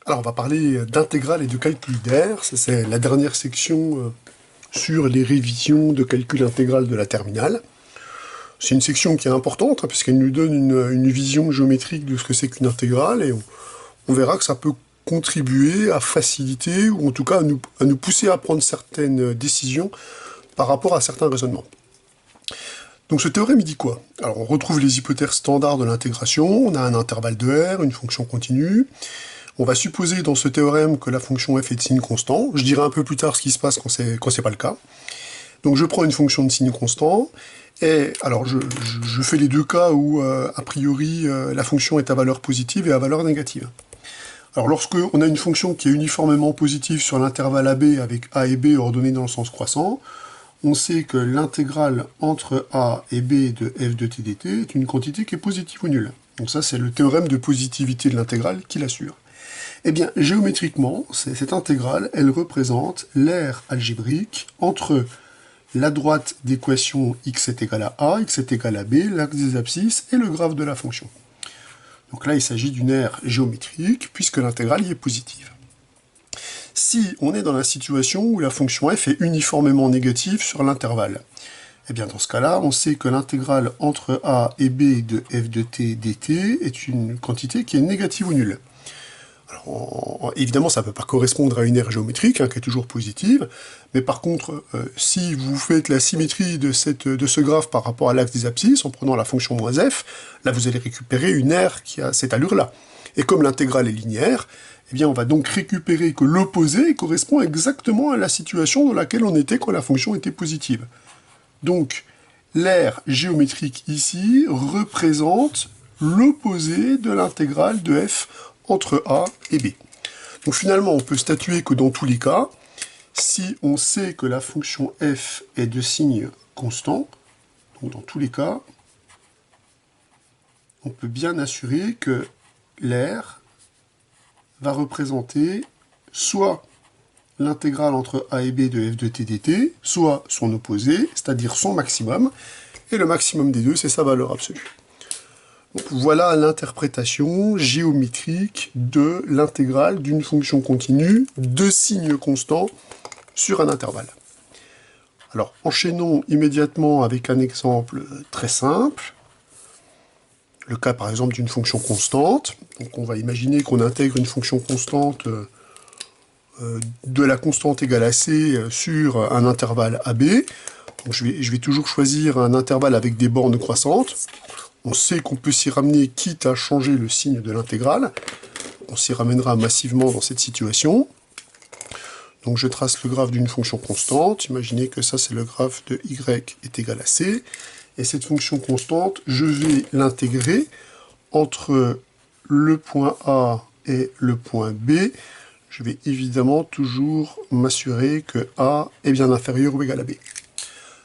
Alors, on va parler d'intégrale et de calcul d'air. Ça, c'est la dernière section sur les révisions de calcul intégral de la terminale. C'est une section qui est importante, puisqu'elle nous donne une vision géométrique de ce que c'est qu'une intégrale, et on verra que ça peut contribuer à faciliter, ou en tout cas à nous pousser à prendre certaines décisions par rapport à certains raisonnements. Donc ce théorème, il dit quoi? Alors on retrouve les hypothèses standards de l'intégration, on a un intervalle de R, une fonction continue. On va supposer dans ce théorème que la fonction f est de signe constant. Je dirai un peu plus tard ce qui se passe quand c'est pas le cas. Donc je prends une fonction de signe constant, et alors je fais les deux cas où, a priori, la fonction est à valeur positive et à valeur négative. Alors lorsque on a une fonction qui est uniformément positive sur l'intervalle AB avec A et B ordonnés dans le sens croissant, on sait que l'intégrale entre A et B de f de t dt est une quantité qui est positive ou nulle. Donc ça, c'est le théorème de positivité de l'intégrale qui l'assure. Eh bien, géométriquement, cette intégrale, elle représente l'aire algébrique entre la droite d'équation x est égal à a, x est égal à b, l'axe des abscisses et le graphe de la fonction. Donc là, il s'agit d'une aire géométrique, puisque l'intégrale y est positive. Si on est dans la situation où la fonction f est uniformément négative sur l'intervalle, eh bien dans ce cas-là, on sait que l'intégrale entre a et b de f de t dt est une quantité qui est négative ou nulle. Alors, évidemment, ça ne peut pas correspondre à une aire géométrique, qui est toujours positive, mais par contre, si vous faites la symétrie de ce graphe par rapport à l'axe des abscisses, en prenant la fonction moins f, là vous allez récupérer une aire qui a cette allure-là. Et comme l'intégrale est linéaire, eh bien on va donc récupérer que l'opposé correspond exactement à la situation dans laquelle on était quand la fonction était positive. Donc, l'aire géométrique ici représente l'opposé de l'intégrale de f entre A et B. Donc finalement, on peut statuer que dans tous les cas, si on sait que la fonction f est de signe constant, donc dans tous les cas, on peut bien assurer que l'aire va représenter soit l'intégrale entre a et b de f de t dt, soit son opposé, c'est-à-dire son maximum, et le maximum des deux, c'est sa valeur absolue. Donc voilà l'interprétation géométrique de l'intégrale d'une fonction continue de signe constant sur un intervalle. Alors, enchaînons immédiatement avec un exemple très simple. Le cas, par exemple, d'une fonction constante. Donc on va imaginer qu'on intègre une fonction constante de la constante égale à c sur un intervalle AB. Donc je vais toujours choisir un intervalle avec des bornes croissantes. On sait qu'on peut s'y ramener quitte à changer le signe de l'intégrale. On s'y ramènera massivement dans cette situation. Donc je trace le graphe d'une fonction constante. Imaginez que ça, c'est le graphe de y est égal à c. Et cette fonction constante, je vais l'intégrer entre le point A et le point B. Je vais évidemment toujours m'assurer que A est bien inférieur ou égal à B.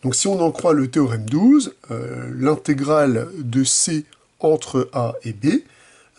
Donc si on en croit le théorème 12, l'intégrale de C entre A et B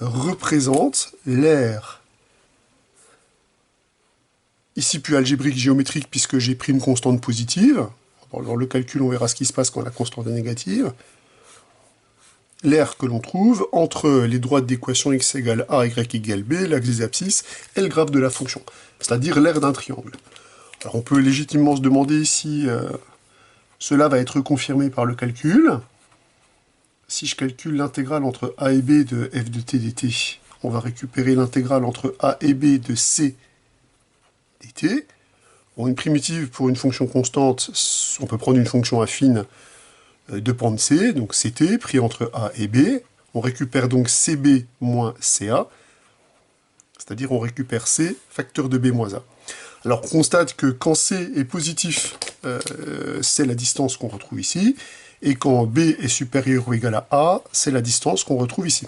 représente l'aire, ici plus algébrique géométrique puisque j'ai pris une constante positive. Dans le calcul, on verra ce qui se passe quand la constante est négative. L'aire que l'on trouve entre les droites d'équation x égale a, y égale b, l'axe des abscisses et le graphe de la fonction, c'est-à-dire l'aire d'un triangle. Alors on peut légitimement se demander si cela va être confirmé par le calcul. Si je calcule l'intégrale entre a et b de f de t dt, on va récupérer l'intégrale entre a et b de c dt. Bon, une primitive pour une fonction constante, on peut prendre une fonction affine de pente c, donc ct, pris entre a et b. On récupère donc cb moins ca, c'est-à-dire on récupère c facteur de b moins a. Alors on constate que quand c est positif, c'est la distance qu'on retrouve ici, et quand b est supérieur ou égal à a, c'est la distance qu'on retrouve ici.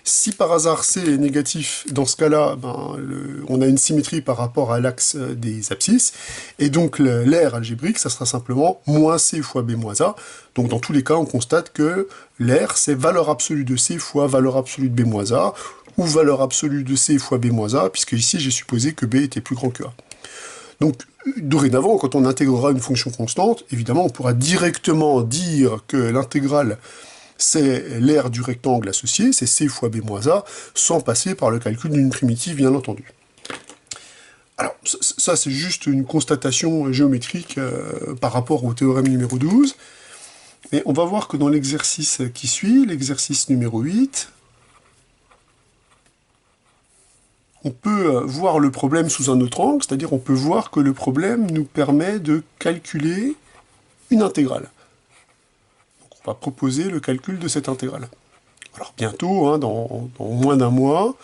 Si par hasard c est négatif, dans ce cas-là, on a une symétrie par rapport à l'axe des abscisses, et donc l'aire algébrique, ça sera simplement moins c fois b moins a. Donc dans tous les cas, on constate que l'aire, c'est valeur absolue de c fois valeur absolue de b moins a, ou valeur absolue de c fois b moins a, puisque ici j'ai supposé que b était plus grand que a. Donc, dorénavant, quand on intégrera une fonction constante, évidemment, on pourra directement dire que l'intégrale c'est l'aire du rectangle associé, c'est c fois b moins a, sans passer par le calcul d'une primitive, bien entendu. Alors, ça c'est juste une constatation géométrique par rapport au théorème numéro 12. Et on va voir que dans l'exercice qui suit, l'exercice numéro 8, on peut voir le problème sous un autre angle, c'est-à-dire on peut voir que le problème nous permet de calculer une intégrale. Donc on va proposer le calcul de cette intégrale. Alors bientôt, hein, dans moins d'un mois,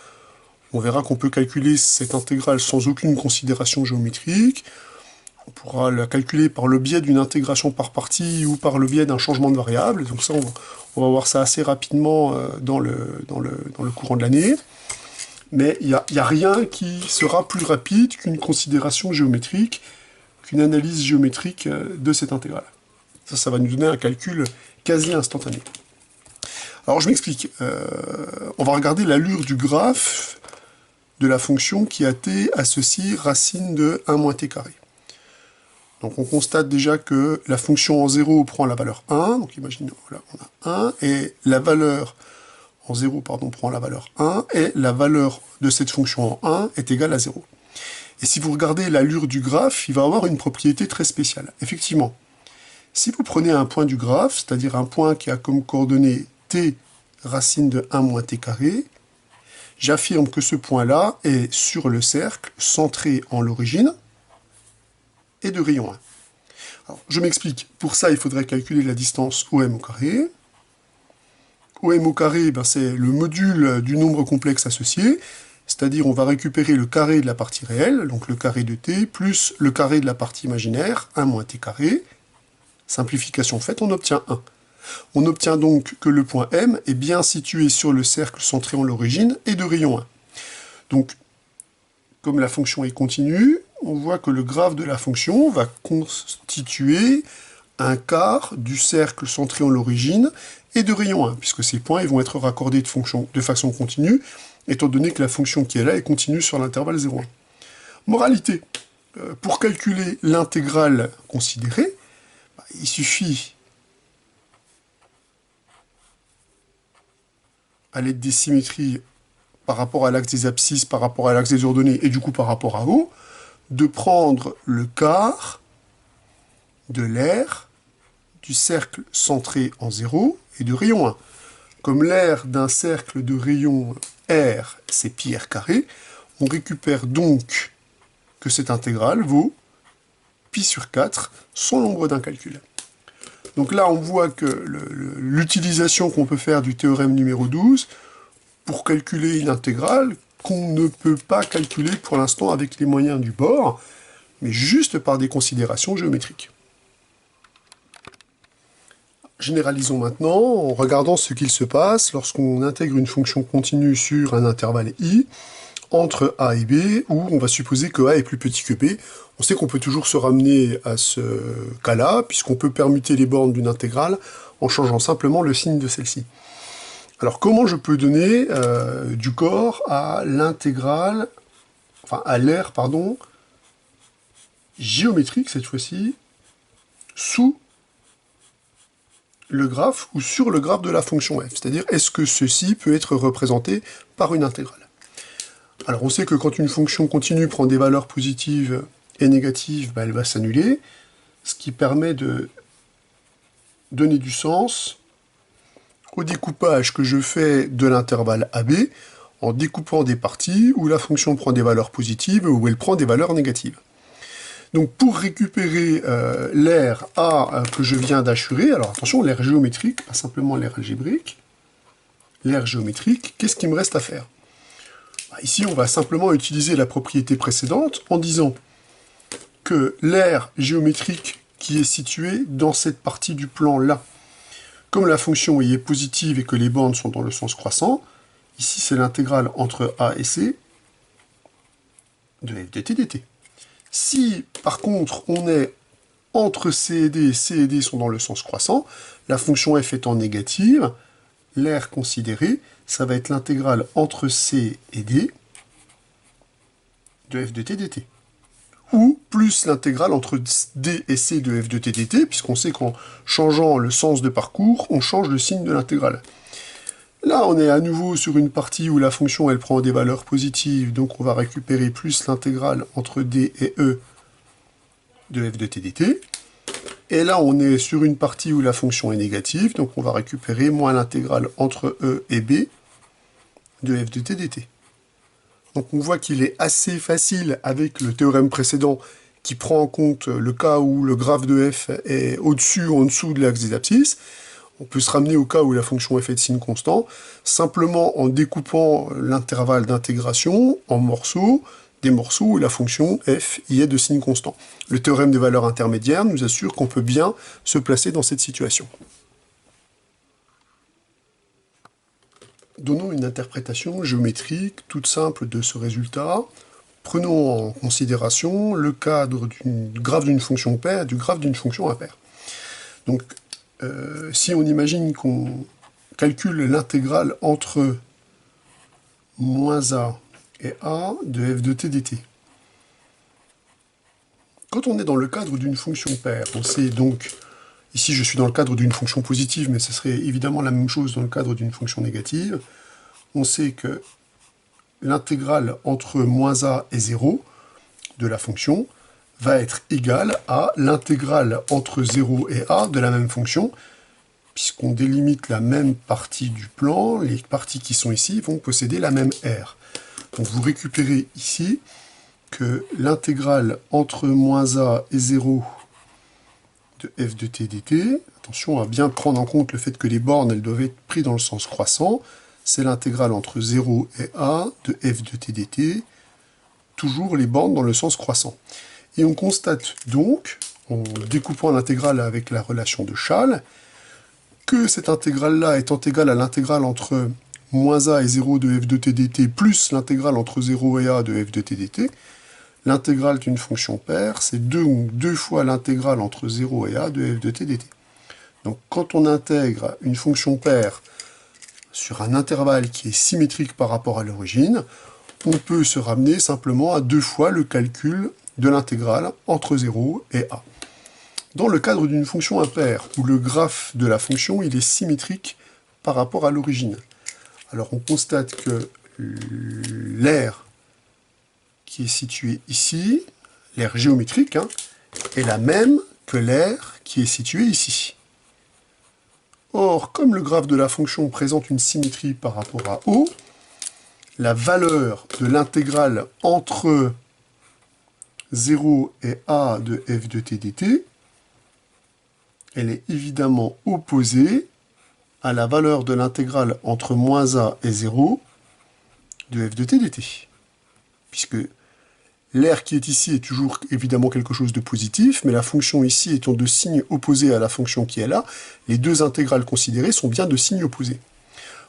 on verra qu'on peut calculer cette intégrale sans aucune considération géométrique. On pourra la calculer par le biais d'une intégration par partie ou par le biais d'un changement de variable. Donc ça, on va voir ça assez rapidement dans le courant de l'année. Mais il n'y a rien qui sera plus rapide qu'une considération géométrique, qu'une analyse géométrique de cette intégrale. Ça va nous donner un calcul quasi instantané. Alors je m'explique. On va regarder l'allure du graphe de la fonction qui a t associe racine de 1 moins t carré. Donc on constate déjà que la fonction en 0 prend la valeur 1, donc imaginez, voilà, on a 1, et la valeur en 0, pardon, prend la valeur 1, et la valeur de cette fonction en 1 est égale à 0. Et si vous regardez l'allure du graphe, il va avoir une propriété très spéciale. Effectivement, si vous prenez un point du graphe, c'est-à-dire un point qui a comme coordonnée t racine de 1 moins t carré, j'affirme que ce point-là est sur le cercle, centré en l'origine, et de rayon 1. Alors, je m'explique. Pour ça, il faudrait calculer la distance OM au carré. OM au carré, ben, c'est le module du nombre complexe associé, c'est-à-dire on va récupérer le carré de la partie réelle, donc le carré de t, plus le carré de la partie imaginaire, 1 moins t carré. Simplification faite, on obtient 1. On obtient donc que le point M est bien situé sur le cercle centré en l'origine et de rayon 1. Donc, comme la fonction est continue, on voit que le graphe de la fonction va constituer un quart du cercle centré en l'origine et de rayon 1, puisque ces points ils vont être raccordés de façon continue, étant donné que la fonction qui est là est continue sur l'intervalle 0,1. Moralité, pour calculer l'intégrale considérée, il suffit, à l'aide des symétries par rapport à l'axe des abscisses, par rapport à l'axe des ordonnées, et du coup par rapport à O, de prendre le quart de l'aire du cercle centré en 0 et de rayon 1. Comme l'aire d'un cercle de rayon R, c'est pi r carré, on récupère donc que cette intégrale vaut pi sur 4 sans l'ombre d'un calcul. Donc là, on voit que l'utilisation qu'on peut faire du théorème numéro 12 pour calculer une intégrale qu'on ne peut pas calculer pour l'instant avec les moyens du bord, mais juste par des considérations géométriques. Généralisons maintenant en regardant ce qu'il se passe lorsqu'on intègre une fonction continue sur un intervalle i entre a et b, où on va supposer que a est plus petit que b. On sait qu'on peut toujours se ramener à ce cas-là, puisqu'on peut permuter les bornes d'une intégrale en changeant simplement le signe de celle-ci. Alors comment je peux donner du corps à l'intégrale, enfin à l'aire, pardon, géométrique cette fois-ci, sous le graphe ou sur le graphe de la fonction f, c'est-à-dire est-ce que ceci peut être représenté par une intégrale. Alors on sait que quand une fonction continue prend des valeurs positives et négatives, elle va s'annuler, ce qui permet de donner du sens au découpage que je fais de l'intervalle AB en découpant des parties où la fonction prend des valeurs positives ou où elle prend des valeurs négatives. Donc pour récupérer l'aire A que je viens d'achurer, alors attention, l'aire géométrique, pas simplement l'aire algébrique, l'aire géométrique, qu'est-ce qu'il me reste à faire? Ici, on va simplement utiliser la propriété précédente en disant que l'aire géométrique qui est située dans cette partie du plan-là, comme la fonction y est positive et que les bornes sont dans le sens croissant, ici c'est l'intégrale entre A et C de f de t dt. Si, par contre, on est entre C et D sont dans le sens croissant, la fonction f étant négative, l'aire considérée, ça va être l'intégrale entre C et D de f de t dt. ou plus l'intégrale entre d et c de f de t dt, puisqu'on sait qu'en changeant le sens de parcours, on change le signe de l'intégrale. Là, on est à nouveau sur une partie où la fonction, elle prend des valeurs positives, donc on va récupérer plus l'intégrale entre d et e de f de t dt. Et là, on est sur une partie où la fonction est négative, donc on va récupérer moins l'intégrale entre e et b de f de t dt. Donc on voit qu'il est assez facile avec le théorème précédent qui prend en compte le cas où le graphe de f est au-dessus ou en dessous de l'axe des abscisses. On peut se ramener au cas où la fonction f est de signe constant, simplement en découpant l'intervalle d'intégration en morceaux, des morceaux où la fonction f y est de signe constant. Le théorème des valeurs intermédiaires nous assure qu'on peut bien se placer dans cette situation. Donnons une interprétation géométrique toute simple de ce résultat. Prenons en considération le cadre du graphe d'une fonction paire et du graphe d'une fonction impaire. Donc, si on imagine qu'on calcule l'intégrale entre moins a et a de f de t dt. Quand on est dans le cadre d'une fonction paire, on sait donc, ici je suis dans le cadre d'une fonction positive, mais ce serait évidemment la même chose dans le cadre d'une fonction négative, on sait que l'intégrale entre moins a et 0 de la fonction va être égale à l'intégrale entre 0 et a de la même fonction, puisqu'on délimite la même partie du plan, les parties qui sont ici vont posséder la même R. Donc vous récupérez ici que l'intégrale entre moins a et 0 de f de t dt, attention à bien prendre en compte le fait que les bornes elles doivent être prises dans le sens croissant, c'est l'intégrale entre 0 et a de f de t dt, toujours les bornes dans le sens croissant. Et on constate donc, en découpant l'intégrale avec la relation de Schall, que cette intégrale-là étant égale à l'intégrale entre moins a et 0 de f de t dt plus l'intégrale entre 0 et a de f de t dt, l'intégrale d'une fonction paire, c'est 2 fois l'intégrale entre 0 et a de f de t dt. Donc quand on intègre une fonction paire sur un intervalle qui est symétrique par rapport à l'origine, on peut se ramener simplement à 2 fois le calcul de l'intégrale entre 0 et a. Dans le cadre d'une fonction impaire, où le graphe de la fonction il est symétrique par rapport à l'origine, alors on constate que l'aire qui est située ici, l'aire géométrique, est la même que l'aire qui est située ici. Or, comme le graphe de la fonction présente une symétrie par rapport à O, la valeur de l'intégrale entre 0 et a de f de t dt, elle est évidemment opposée à la valeur de l'intégrale entre moins a et 0 de f de t dt. Puisque l'aire qui est ici est toujours évidemment quelque chose de positif, mais la fonction ici étant de signe opposé à la fonction qui est là, les deux intégrales considérées sont bien de signe opposé.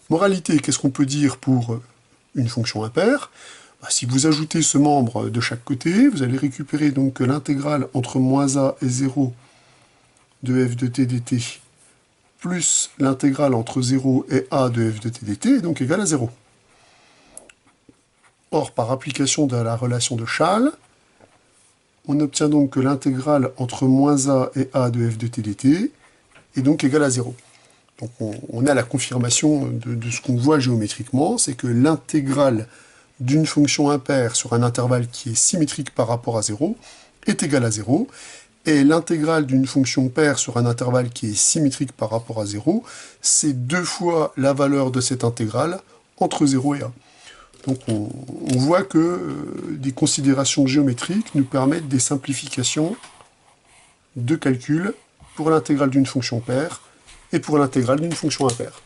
Moralité, qu'est-ce qu'on peut dire pour une fonction impaire? Si vous ajoutez ce membre de chaque côté, vous allez récupérer donc l'intégrale entre moins a et 0 de f de t dt plus l'intégrale entre 0 et a de f de t dt est donc égale à 0. Or, par application de la relation de Schall, on obtient donc que l'intégrale entre moins a et a de f de t dt est donc égale à 0. Donc on a la confirmation de ce qu'on voit géométriquement, c'est que l'intégrale d'une fonction impaire sur un intervalle qui est symétrique par rapport à 0 est égale à 0, et l'intégrale d'une fonction paire sur un intervalle qui est symétrique par rapport à 0, c'est 2 fois la valeur de cette intégrale entre 0 et a. Donc on voit que des considérations géométriques nous permettent des simplifications de calcul pour l'intégrale d'une fonction paire et pour l'intégrale d'une fonction impaire.